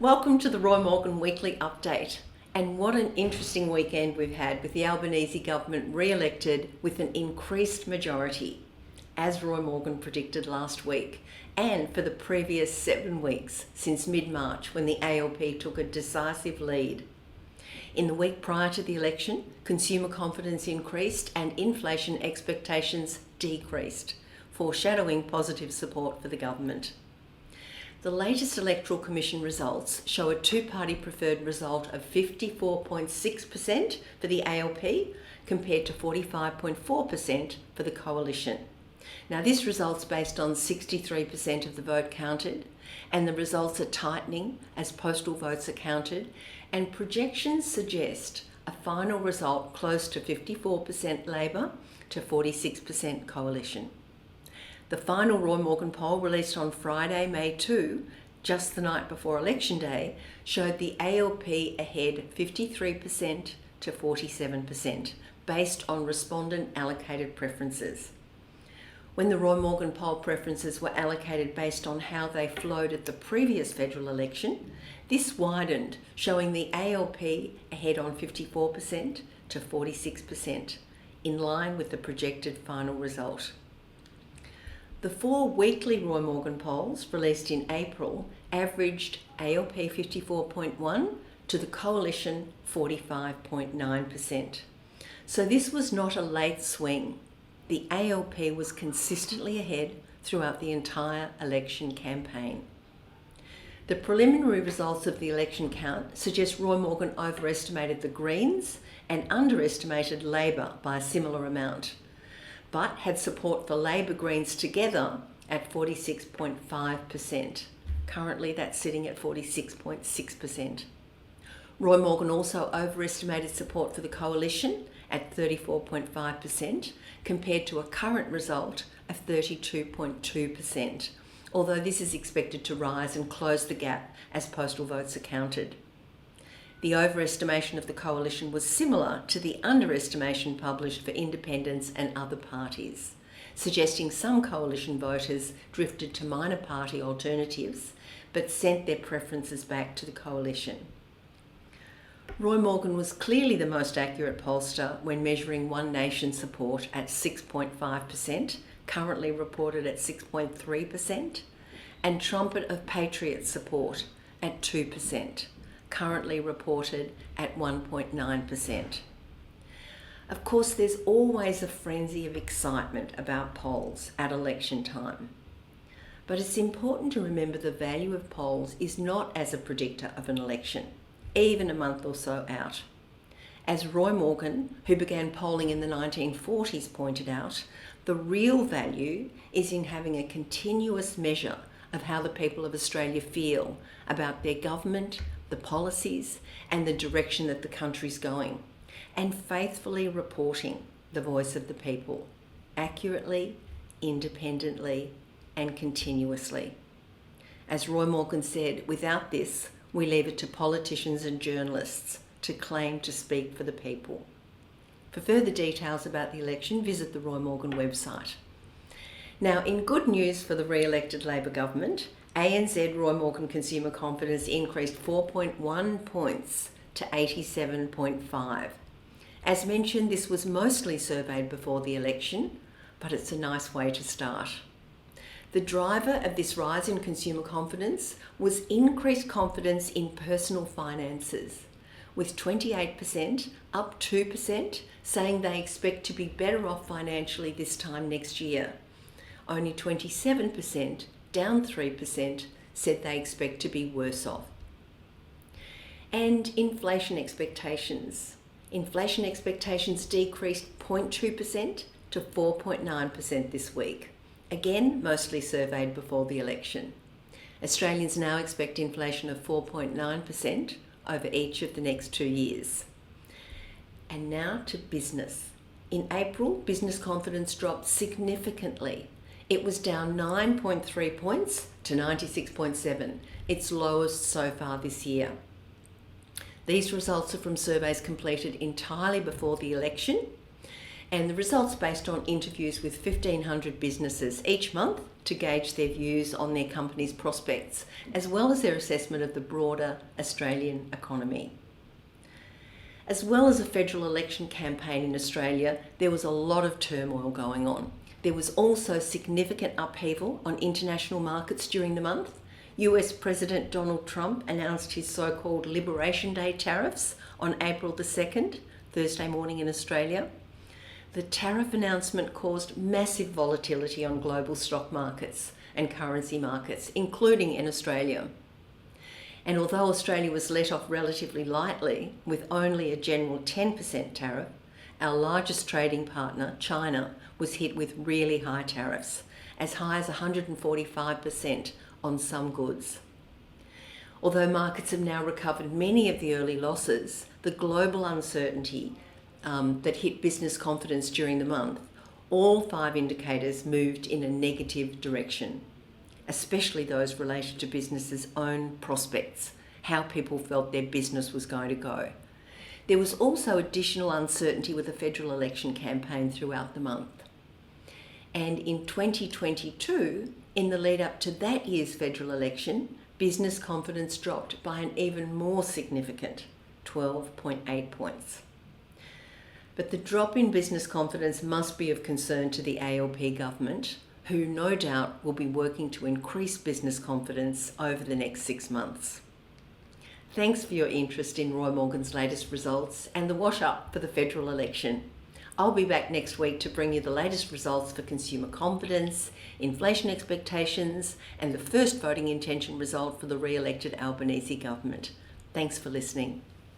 Welcome to the Roy Morgan Weekly Update. And what an interesting weekend we've had with the Albanese government re-elected with an increased majority, as Roy Morgan predicted last week, and for the previous 7 weeks since mid-March when the ALP took a decisive lead. In the week prior to the election, consumer confidence increased and inflation expectations decreased, foreshadowing positive support for the government. The latest Electoral Commission results show a two-party preferred result of 54.6% for the ALP compared to 45.4% for the Coalition. Now this result's based on 63% of the vote counted, and the results are tightening as postal votes are counted, and projections suggest a final result close to 54% Labor to 46% Coalition. The final Roy Morgan poll, released on Friday, May 2, just the night before Election Day, showed the ALP ahead 53% to 47%, based on respondent allocated preferences. When the Roy Morgan poll preferences were allocated based on how they flowed at the previous federal election, this widened, showing the ALP ahead on 54% to 46%, in line with the projected final result. The 4 weekly Roy Morgan polls, released in April, averaged ALP 54.1 to the Coalition 45.9%. So this was not a late swing. The ALP was consistently ahead throughout the entire election campaign. The preliminary results of the election count suggest Roy Morgan overestimated the Greens and underestimated Labor by a similar amount, but had support for Labor Greens together at 46.5%. Currently that's sitting at 46.6%. Roy Morgan also overestimated support for the Coalition at 34.5% compared to a current result of 32.2%, although this is expected to rise and close the gap as postal votes are counted. The overestimation of the Coalition was similar to the underestimation published for independents and other parties, suggesting some Coalition voters drifted to minor party alternatives but sent their preferences back to the Coalition. Roy Morgan was clearly the most accurate pollster when measuring One Nation support at 6.5%, currently reported at 6.3%, and Trumpet of Patriots support at 2%. Currently reported at 1.9%. Of course, there's always a frenzy of excitement about polls at election time. But it's important to remember the value of polls is not as a predictor of an election, even a month or so out. As Roy Morgan, who began polling in the 1940s, pointed out, the real value is in having a continuous measure of how the people of Australia feel about their government, the policies and the direction that the country's going, and faithfully reporting the voice of the people, accurately, independently and continuously. As Roy Morgan said, without this, we leave it to politicians and journalists to claim to speak for the people. For further details about the election, visit the Roy Morgan website. Now, in good news for the re-elected Labor government, ANZ Roy Morgan consumer confidence increased 4.1 points to 87.5. As mentioned, this was mostly surveyed before the election, but it's a nice way to start. The driver of this rise in consumer confidence was increased confidence in personal finances, with 28% up 2% saying they expect to be better off financially this time next year. Only 27%, down 3%, said they expect to be worse off. And inflation expectations. Inflation expectations decreased 0.2% to 4.9% this week. Again, mostly surveyed before the election. Australians now expect inflation of 4.9% over each of the next 2 years. And now to business. In April, business confidence dropped significantly. It was down 9.3 points to 96.7, its lowest so far this year. These results are from surveys completed entirely before the election, And the results based on interviews with 1,500 businesses each month to gauge their views on their company's prospects, as well as their assessment of the broader Australian economy. As well as a federal election campaign in Australia, there was a lot of turmoil going on. There was also significant upheaval on international markets during the month. US President Donald Trump announced his so-called Liberation Day tariffs on April the 2nd, Thursday morning in Australia. The tariff announcement caused massive volatility on global stock markets and currency markets, including in Australia. And although Australia was let off relatively lightly with only a general 10% tariff, our largest trading partner, China, was hit with really high tariffs, as high as 145% on some goods. Although markets have now recovered many of the early losses, the global uncertainty that hit business confidence during the month, all 5 indicators moved in a negative direction, especially those related to businesses' own prospects, how people felt their business was going to go. There was also additional uncertainty with the federal election campaign throughout the month. And in 2022, in the lead up to that year's federal election, business confidence dropped by an even more significant 12.8 points. But the drop in business confidence must be of concern to the ALP government, who no doubt will be working to increase business confidence over the next 6 months. Thanks for your interest in Roy Morgan's latest results and the wash-up for the federal election. I'll be back next week to bring you the latest results for consumer confidence, inflation expectations, and the first voting intention result for the re-elected Albanese government. Thanks for listening.